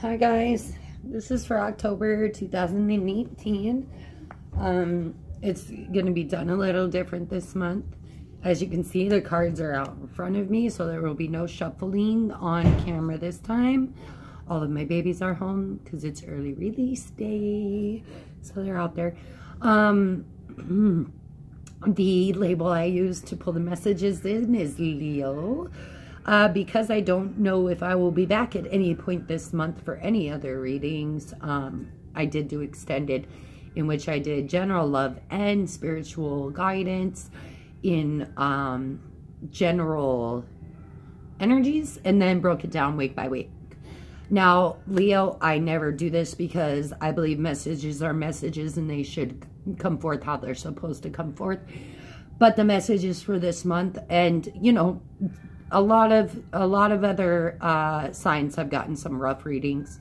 Hi guys, this is for October 2018. It's gonna be done a little different this month. As you can see, the cards are out in front of me, so there will be no shuffling on camera this time. All of my babies are home because it's early release day, so they're out there. The label I use to pull the messages in is Leo. Because I don't know if I will be back at any point this month for any other readings. I did do extended, in which I did general love and spiritual guidance in general energies, and then broke it down week by week. Now, Leo, I never do this because I believe messages are messages and they should come forth how they're supposed to come forth. But the messages for this month, and you know, a lot of other signs have gotten some rough readings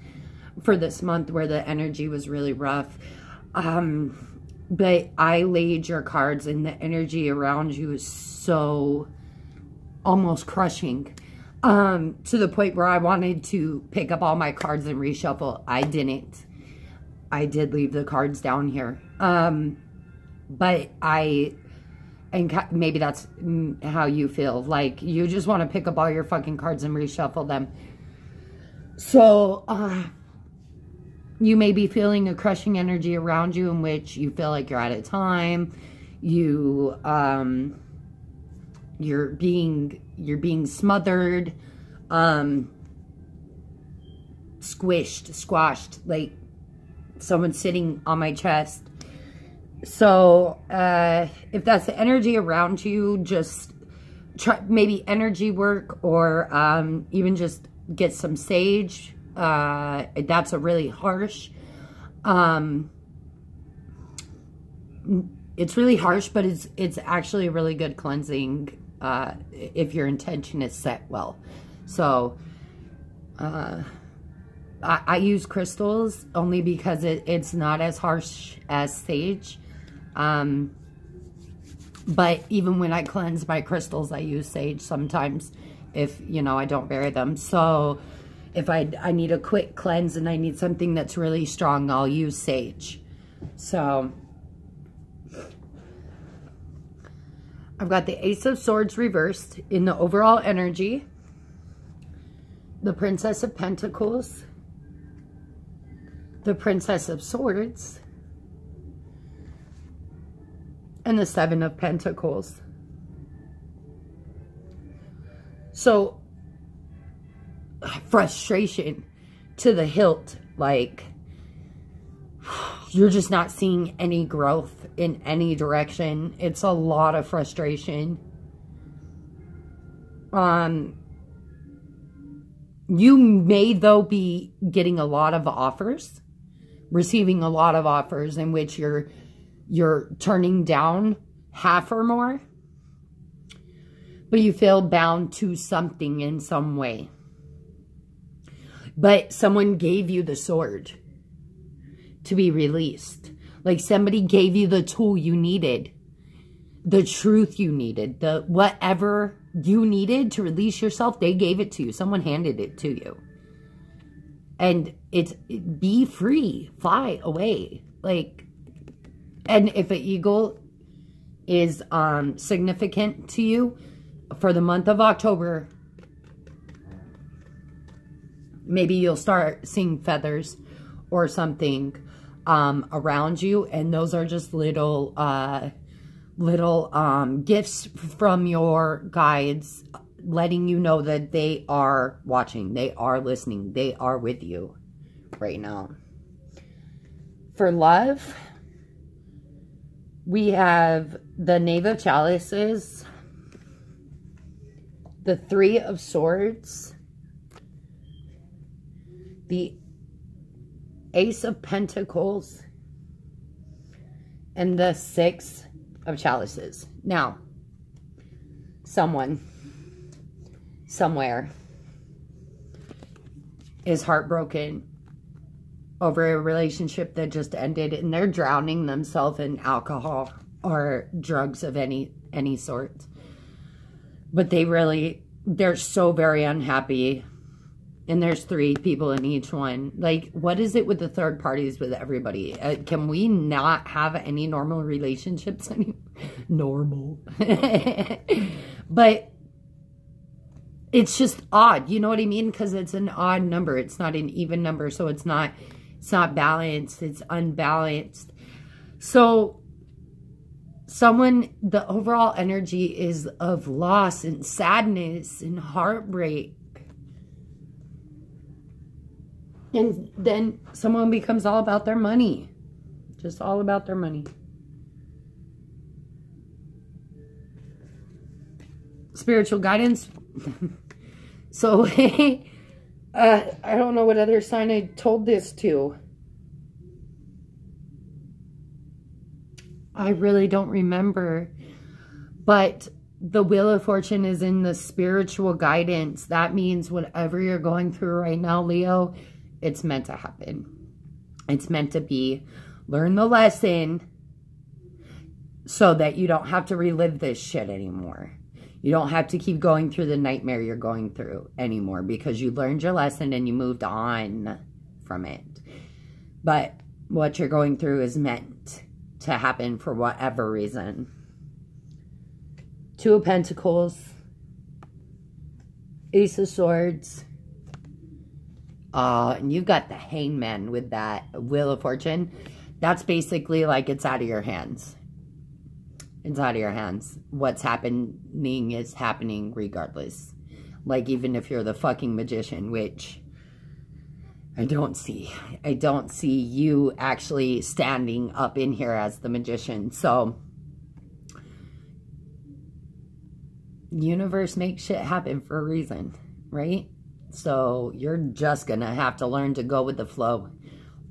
for this month where the energy was really rough. But I laid your cards and the energy around you is so almost crushing. To the point where I wanted to pick up all my cards and reshuffle. I didn't. I did leave the cards down here. But and maybe that's how you feel. Like, you just want to pick up all your fucking cards and reshuffle them. So, you may be feeling a crushing energy around you in which you feel like you're out of time. You're being smothered, squashed, like someone's sitting on my chest. So, if that's the energy around you, just try maybe energy work, or even just get some sage. That's a really harsh. It's really harsh, but it's actually a really good cleansing if your intention is set well. So, I use crystals only because it's not as harsh as sage. But even when I cleanse my crystals, I use sage sometimes if, you know, I don't bury them. So if I need a quick cleanse and I need something that's really strong, I'll use sage. So I've got the Ace of Swords reversed in the overall energy, the Princess of Pentacles, the Princess of Swords, and the Seven of Pentacles. So, frustration to the hilt. Like, you're just not seeing any growth in any direction. It's a lot of frustration. You may, though, be getting a lot of offers, receiving a lot of offers in which you're turning down half or more, but you feel bound to something in some way. But someone gave you the sword to be released. Like, somebody gave you the tool you needed, the truth you needed, the whatever you needed to release yourself. They gave it to you. Someone handed it to you. And be free, fly away. Like, and if an eagle is significant to you for the month of October, maybe you'll start seeing feathers or something around you, and those are just little gifts from your guides, letting you know that they are watching, they are listening, they are with you right now. For love, we have the Knave of Chalices, the Three of Swords, the Ace of Pentacles, and the Six of Chalices. Now, someone, somewhere, is heartbroken over a relationship that just ended, and they're drowning themselves in alcohol or drugs of any sort. But they're so very unhappy And there's 3 people in each one. Like, what is it with the third parties with everybody? Can we not have any normal relationships anymore? Normal. But it's just odd. You know what I mean? Because it's an odd number. It's not an even number. So it's not balanced. It's unbalanced. So the overall energy is of loss and sadness and heartbreak. And then someone becomes all about their money. Just all about their money. Spiritual guidance. So, I don't know what other sign I told this to. I really don't remember. But the Wheel of Fortune is in the spiritual guidance. That means whatever you're going through right now, Leo, it's meant to happen. It's meant to be. Learn the lesson so that you don't have to relive this shit anymore. You don't have to keep going through the nightmare you're going through anymore because you learned your lesson and you moved on from it. But what you're going through is meant to happen for whatever reason. 2 of Pentacles. Ace of Swords. And you've got the Hangman with that Wheel of Fortune. That's basically like it's out of your hands. It's out of your hands. What's happening is happening regardless. Like even if you're the fucking magician, which I don't see. I don't see you actually standing up in here as the magician. So, universe makes shit happen for a reason, right? So, you're just going to have to learn to go with the flow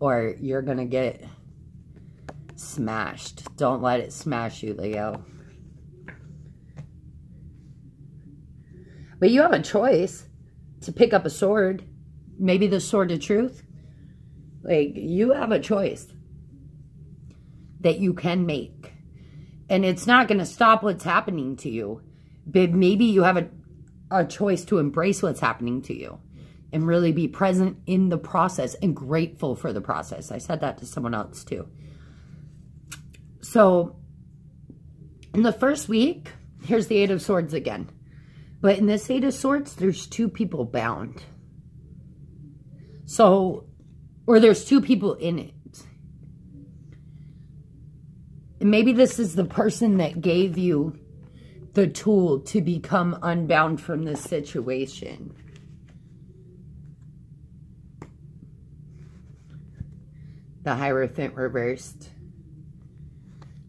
or you're going to get smashed. Don't let it smash you, Leo. But you have a choice to pick up a sword. Maybe the sword of truth. Like, you have a choice that you can make. And it's not going to stop what's happening to you. But maybe you have a choice to embrace what's happening to you. And really be present in the process and grateful for the process. I said that to someone else too. So, in the first week, here's the 8 of Swords again. But in this 8 of Swords, there's 2 people bound. So, or there's 2 people in it. And maybe this is the person that gave you the tool to become unbound from this situation. The Hierophant reversed.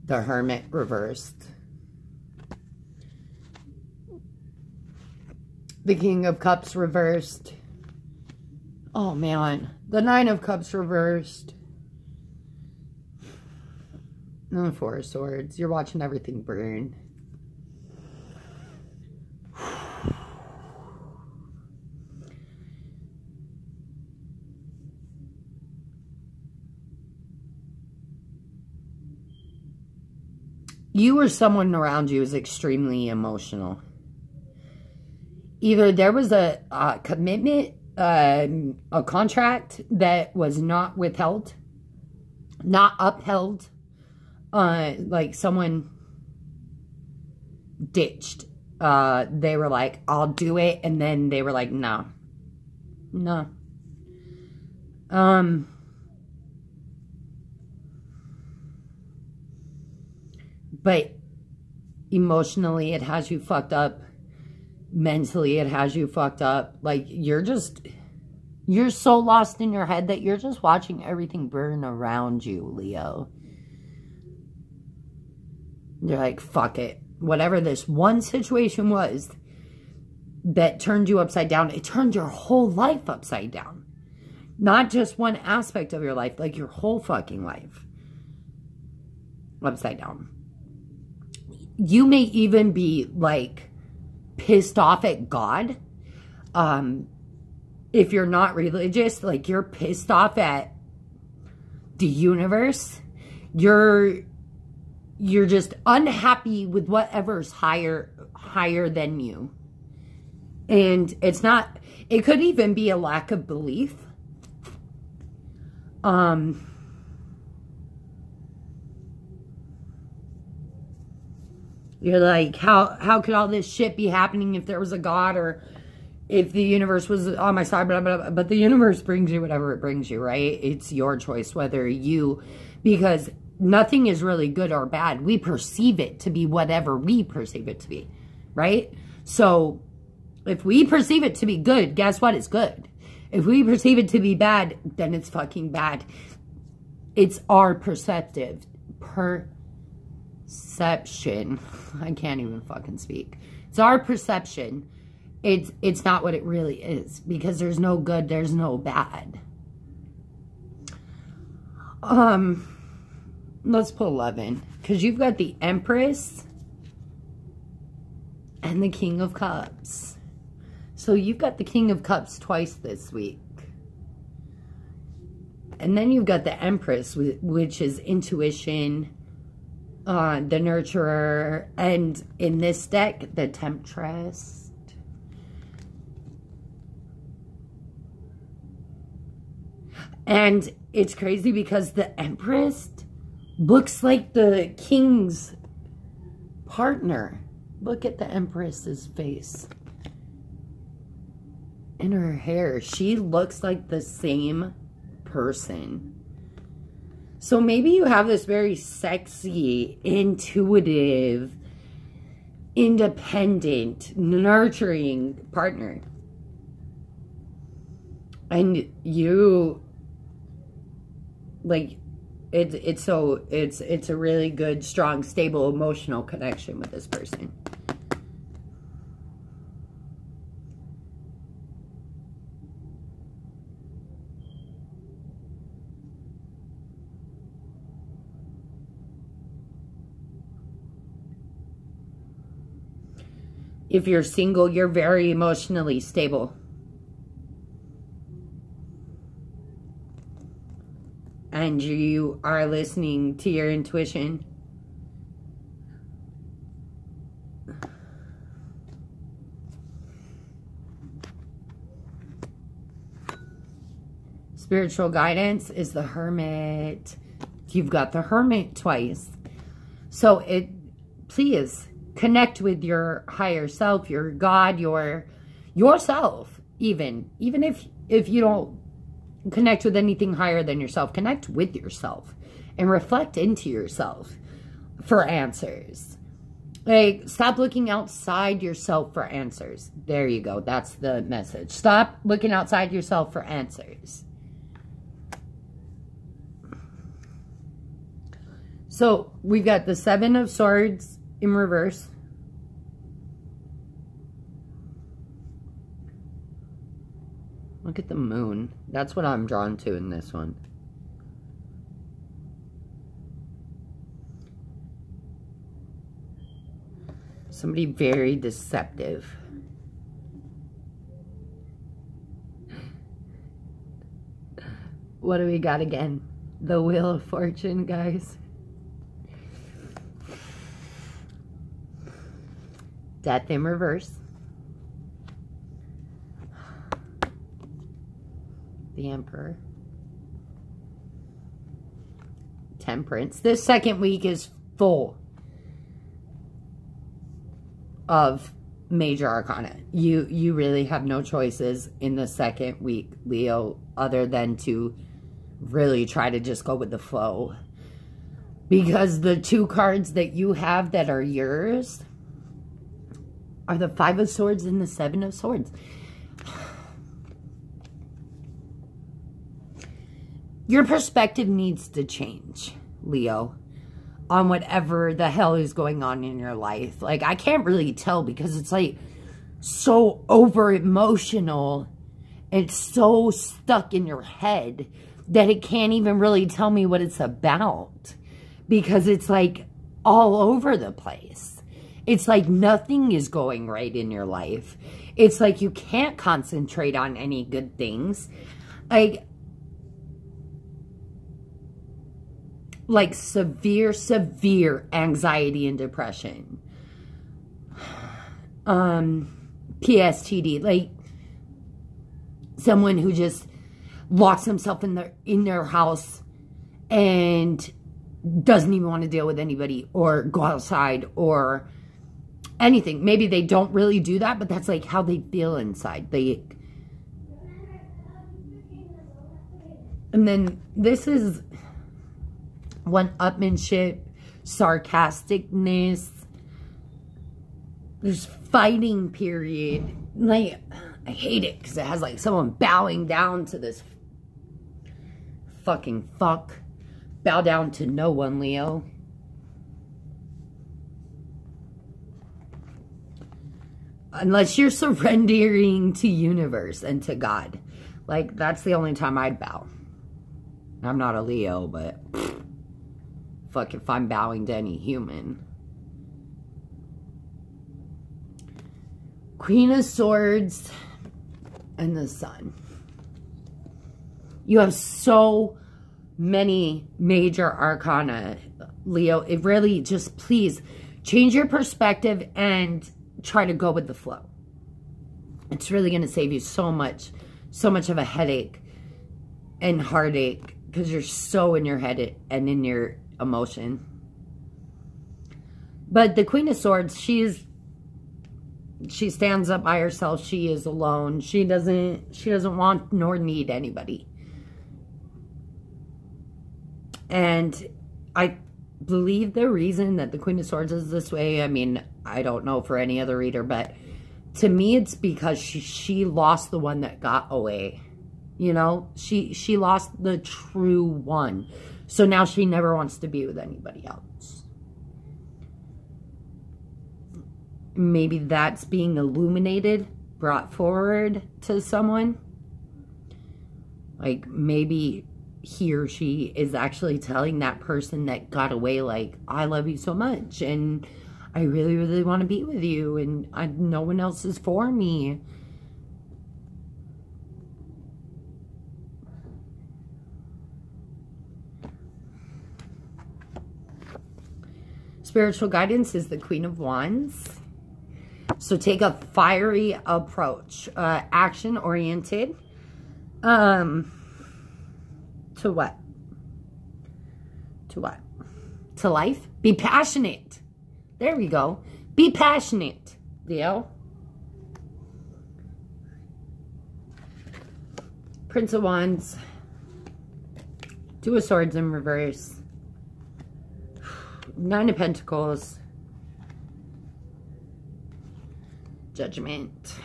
The Hermit reversed. The King of Cups reversed. Oh, man. The 9 of Cups reversed. And the 4 of Swords. You're watching everything burn. You or someone around you is extremely emotional. Either there was a commitment, a contract that was not withheld, not upheld, like someone ditched. They were like, I'll do it, and then they were like, no. But emotionally, it has you fucked up. Mentally, it has you fucked up. Like, you're so lost in your head that you're just watching everything burn around you, Leo. You're like, fuck it. Whatever this one situation was that turned you upside down, it turned your whole life upside down. Not just one aspect of your life, like your whole fucking life. Upside down. You may even be, like, pissed off at God. If you're not religious, like, you're pissed off at the universe. You're just unhappy with whatever's higher than you. And it's not, It could even be a lack of belief. You're like, how could all this shit be happening if there was a God, or if the universe was on my side, blah, blah, blah. But the universe brings you whatever it brings you, right? It's your choice whether you, because nothing is really good or bad. We perceive it to be whatever we perceive it to be, right? So if we perceive it to be good, guess what? It's good. If we perceive it to be bad, then it's fucking bad. It's our perception. I can't even fucking speak. It's our perception. It's not what it really is, because there's no good, there's no bad. Let's put 11, because you've got the Empress and the King of Cups. So you've got the King of Cups twice this week. And then you've got the Empress, which is intuition, the nurturer, and in this deck, the Temptress. And it's crazy because the Empress looks like the King's partner. Look at the Empress's face. And her hair. She looks like the same person. So maybe you have this very sexy, intuitive, independent, nurturing partner. And you, like, it's a really good, strong, stable, emotional connection with this person. If you're single, you're very emotionally stable. And you are listening to your intuition. Spiritual guidance is the Hermit. You've got the Hermit twice. So please connect with your higher self, your God, yourself, even if you don't connect with anything higher than yourself. Connect with yourself and reflect into yourself for answers. Like, stop looking outside yourself for answers. There you go. That's the message. Stop looking outside yourself for answers. So we've got the Seven of Swords in reverse. Look at the moon. That's what I'm drawn to in this one. Somebody very deceptive. What do we got again? The Wheel of Fortune, guys. Death in reverse. The Emperor. Temperance. This second week is full of major arcana. You really have no choices in the second week, Leo, other than to really try to just go with the flow. Because the two cards that you have that are yours are the Five of Swords and the Seven of Swords. Your perspective needs to change, Leo, on whatever the hell is going on in your life. Like, I can't really tell because it's like so over emotional. It's so stuck in your head that it can't even really tell me what it's about, because it's like all over the place. It's like nothing is going right in your life. It's like you can't concentrate on any good things. Like severe anxiety and depression. PSTD. Like, someone who just locks himself in their house and doesn't even want to deal with anybody or go outside or anything. Maybe they don't really do that, but that's like how they feel inside. And then this is one-upmanship, sarcasticness. There's fighting period. Like, I hate it because it has like someone bowing down to this fucking fuck. Bow down to no one, Leo. Unless you're surrendering to universe and to God. Like, that's the only time I'd bow. I'm not a Leo, but fuck if I'm bowing to any human. Queen of Swords and the Sun. You have so many major arcana, Leo. It really just, please, change your perspective and try to go with the flow. It's really going to save you so much of a headache and heartache because you're so in your head and in your emotion. But the Queen of Swords, she stands up by herself. She is alone. She doesn't want nor need anybody. And I believe the reason that the Queen of Swords is this way, I mean, I don't know for any other reader, but to me it's because she lost the one that got away. You know, she lost the true one. So now she never wants to be with anybody else. Maybe that's being illuminated, brought forward to someone. Like, maybe he or she is actually telling that person that got away, like, I love you so much, and I really, really want to be with you, and no one else is for me. Spiritual guidance is the Queen of Wands. So take a fiery approach, action-oriented. To what? To what? To life? Be passionate. There we go. Be passionate, Leo. Prince of Wands. Two of Swords in reverse. Nine of Pentacles. Judgment.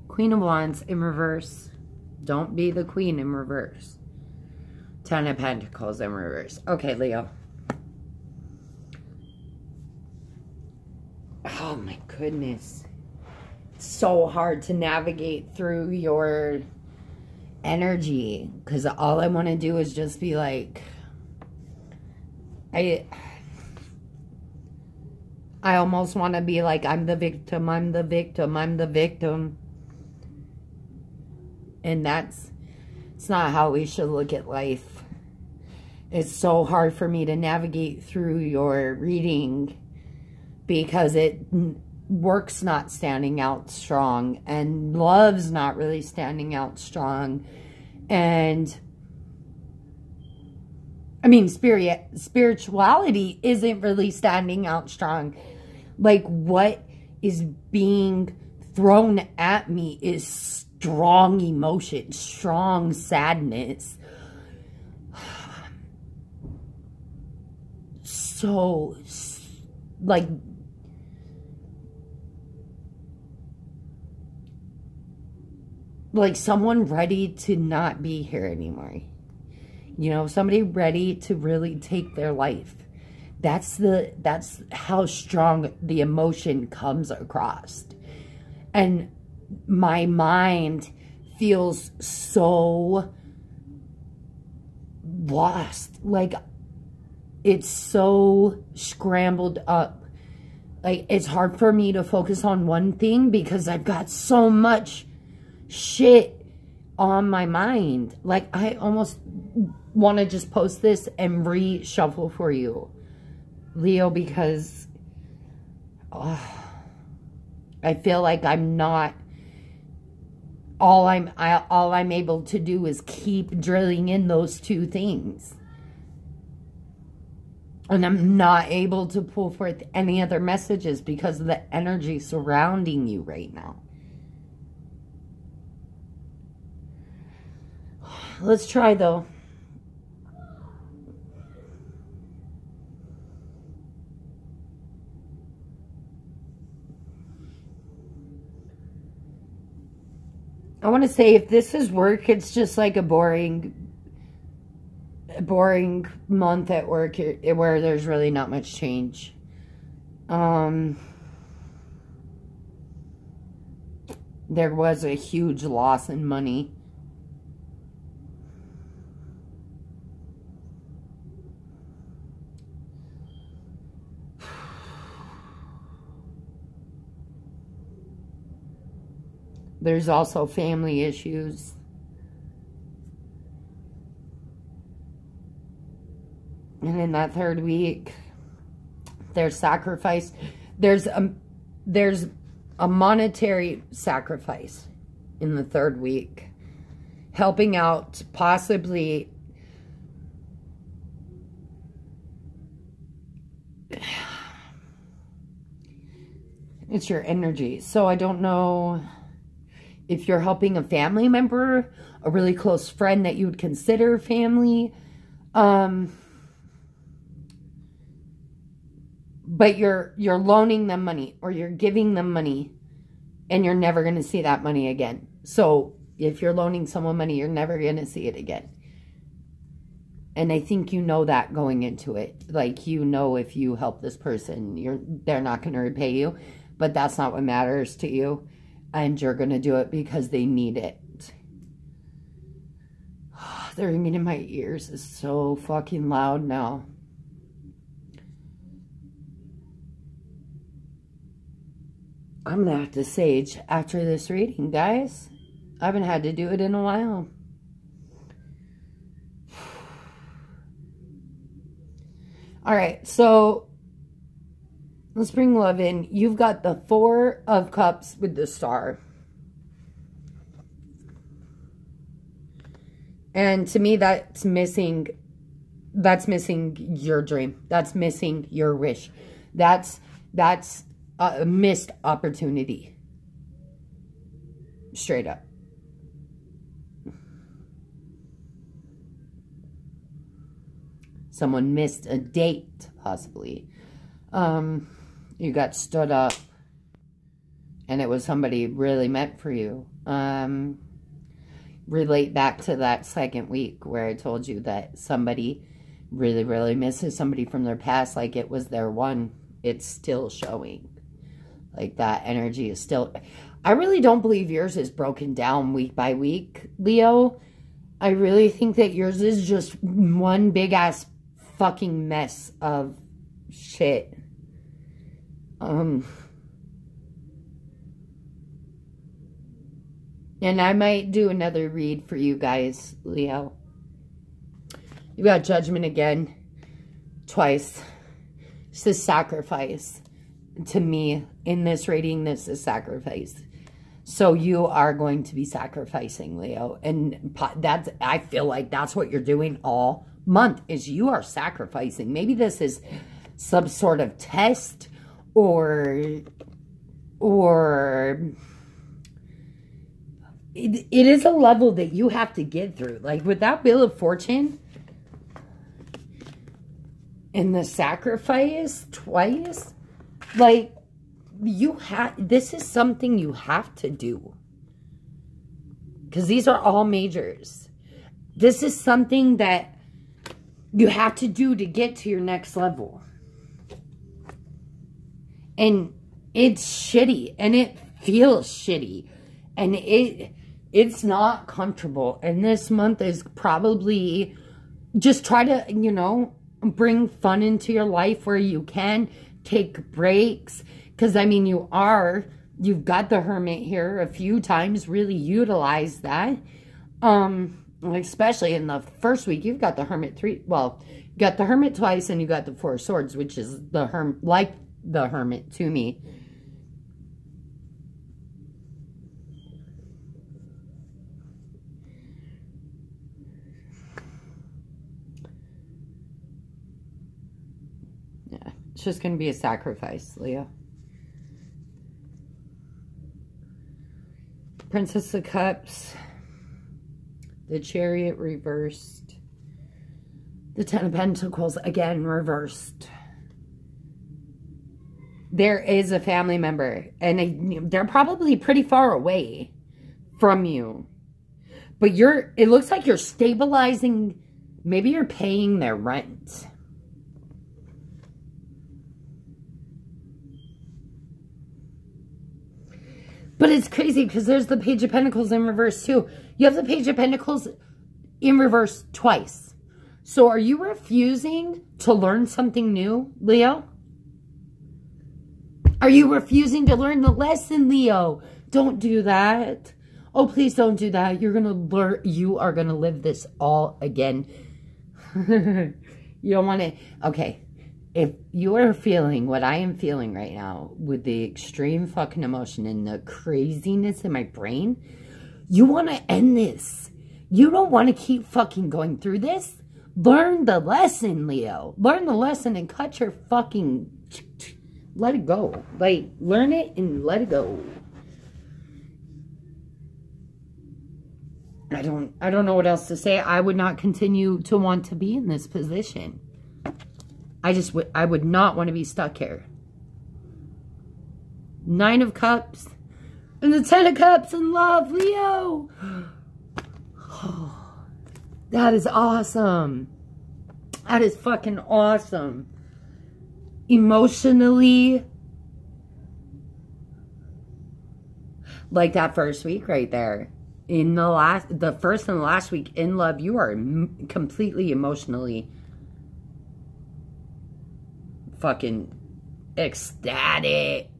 Queen of Wands in reverse. Don't be the queen in reverse. Ten of Pentacles in reverse. Okay, Leo. Oh my goodness. It's so hard to navigate through your energy because all I want to do is just be like, I almost want to be like, I'm the victim, I'm the victim, I'm the victim. And it's not how we should look at life. It's so hard for me to navigate through your reading because work's not standing out strong and love's not really standing out strong. And I mean, spirituality isn't really standing out strong. Like, what is being thrown at me is strong emotion, strong sadness. So, like, someone ready to not be here anymore. You know, somebody ready to really take their life. That's how strong the emotion comes across. And my mind feels so lost. Like, it's so scrambled up. Like, it's hard for me to focus on one thing because I've got so much shit on my mind. Like, I almost want to just post this and reshuffle for you, Leo, because I feel like I'm not, all I'm able to do is keep drilling in those two things. And I'm not able to pull forth any other messages because of the energy surrounding you right now. Let's try though. I want to say if this is work, it's just like a boring month at work where there's really not much change. There was a huge loss in money. There's also family issues. And in that third week, there's sacrifice. There's a monetary sacrifice in the third week. Helping out, possibly. It's your energy. So I don't know if you're helping a family member, a really close friend that you would consider family. But you're loaning them money or you're giving them money and you're never going to see that money again. So if you're loaning someone money, you're never going to see it again. And I think you know that going into it. Like, you know, if you help this person, they're not going to repay you, but that's not what matters to you. And you're going to do it because they need it. The ringing in my ears is so fucking loud now. I'm going to have to sage after this reading, guys. I haven't had to do it in a while. All right, so let's bring love in. You've got the Four of Cups with the Star. And to me, that's missing your dream. That's missing your wish. That's a missed opportunity. Straight up. Someone missed a date, possibly. You got stood up. And it was somebody really meant for you. Relate back to that second week where I told you that somebody really, really misses somebody from their past. Like it was their one. It's still showing. Like that energy is still... I really don't believe yours is broken down week by week, Leo. I really think that yours is just one big ass fucking mess of shit. And I might do another read for you guys, Leo. You got Judgment again. Twice. It's a sacrifice. To me, in this reading, this is sacrifice. So you are going to be sacrificing, Leo. And that's, I feel like that's what you're doing all month, is you are sacrificing. Maybe this is some sort of test or it is a level that you have to get through. Like with that Wheel of Fortune and the sacrifice twice, like this is something you have to do. Because these are all majors. This is something that you have to do to get to your next level. And it's shitty. And it feels shitty. And it's not comfortable. And this month is probably... Just try to, you know, bring fun into your life where you can. Take breaks. Because, I mean, you've got the Hermit here a few times. Really utilize that. Especially in the first week, you've got the Hermit you got the Hermit twice, and you got the Four of Swords, which is like the Hermit to me. just going to be a sacrifice, Leo. Princess of Cups. The Chariot reversed. The Ten of Pentacles again reversed. There is a family member, and they're probably pretty far away from you. But it looks like you're stabilizing. Maybe you're paying their rent. But it's crazy because there's the Page of Pentacles in reverse too. You have the Page of Pentacles in reverse twice. So are you refusing to learn something new, Leo? Are you refusing to learn the lesson, Leo? Don't do that. Oh, please don't do that. You're going to learn. You are going to live this all again. You don't want to. Okay. If you are feeling what I am feeling right now with the extreme fucking emotion and the craziness in my brain, you want to end this. You don't want to keep fucking going through this. Learn the lesson, Leo. Learn the lesson and cut your fucking... Let it go. Like, learn it and let it go. I don't know what else to say. I would not continue to want to be in this position. I would not want to be stuck here. 9 of Cups. And the 10 of Cups in love, Leo. Oh, that is awesome. That is fucking awesome. Emotionally. Like that first week right there. In the first and last week in love, you are completely emotionally fucking ecstatic.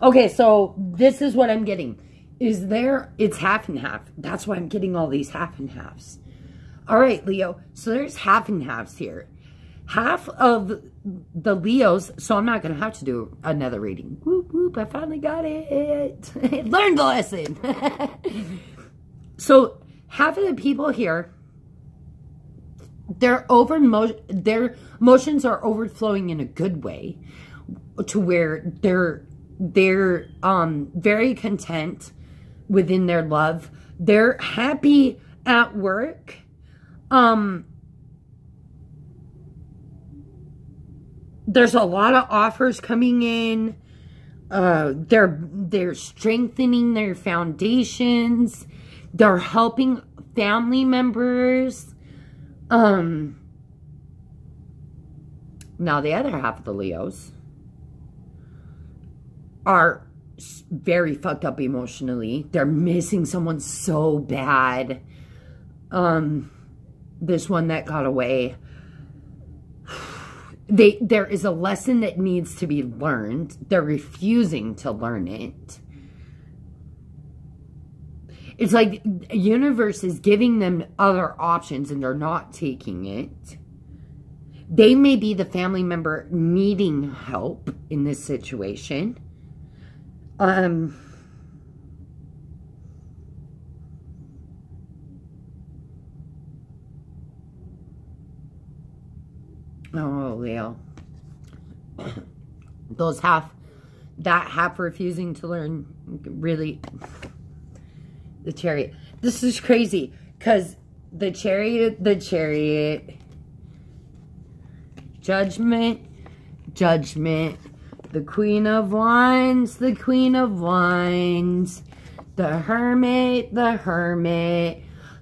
Okay, so this is what I'm getting. It's half and half. That's why I'm getting all these half and halves. All right, Leo. So there's half and halves here. Half of the Leos, so I'm not going to have to do another reading. Whoop, whoop, I finally got it. Learned the lesson. So half of the people here, their emotions are overflowing in a good way to where they're very content within their love. They're happy at work. There's a lot of offers coming in. They're strengthening their foundations. They're helping family members. Now the other half of the Leos are very fucked up emotionally. They're missing someone so bad. This one that got away. There is a lesson that needs to be learned. They're refusing to learn it. It's like the universe is giving them other options and they're not taking it. They may be the family member needing help in this situation. Oh, Leo. That half refusing to learn, really, the Chariot. This is crazy, because the Chariot, Judgment, the Queen of Wands, the Hermit,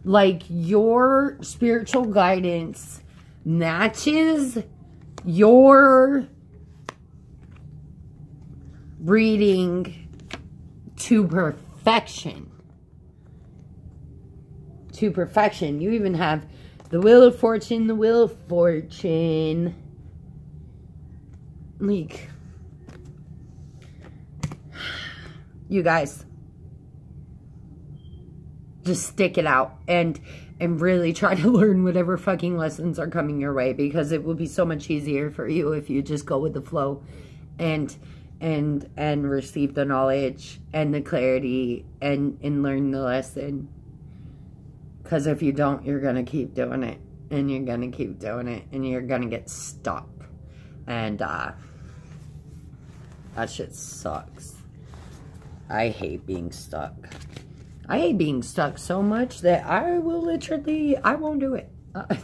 like your spiritual guidance matches your reading to perfection. To perfection. You even have the Wheel of Fortune, Like, you guys, just stick it out and really try to learn whatever fucking lessons are coming your way, because it will be so much easier for you if you just go with the flow and receive the knowledge and the clarity and learn the lesson. Because if you don't, you're going to keep doing it, and you're going to keep doing it, and you're going to get stuck. And, that shit sucks. I hate being stuck. I hate being stuck so much that I will literally, I won't do it. I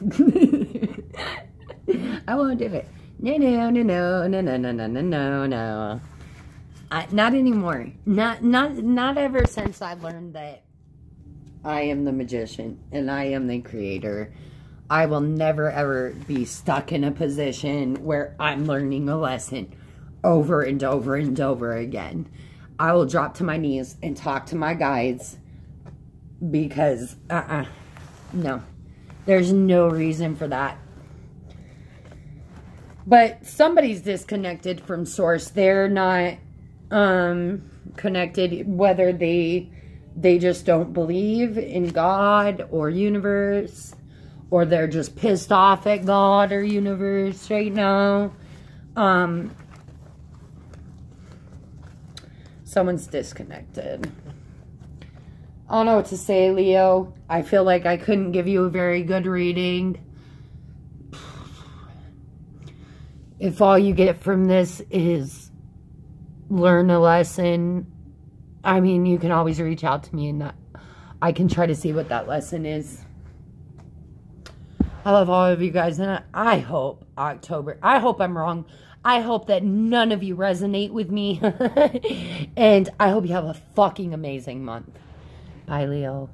won't do it. No, no, no, no, no, no, no, no, no, no. Not anymore. Not ever since I learned that I am the magician and I am the creator. I will never ever be stuck in a position where I'm learning a lesson over and over and over again. I will drop to my knees and talk to my guides because, no. There's no reason for that. But somebody's disconnected from source. They're not connected, whether they just don't believe in God or universe, or they're just pissed off at God or universe right now. Someone's disconnected. I don't know what to say, Leo. I feel like I couldn't give you a very good reading. If all you get from this is learn a lesson, I mean, you can always reach out to me and I can try to see what that lesson is. I love all of you guys, and I hope October, I hope I'm wrong. I hope that none of you resonate with me. And I hope you have a fucking amazing month. Bye, Leo.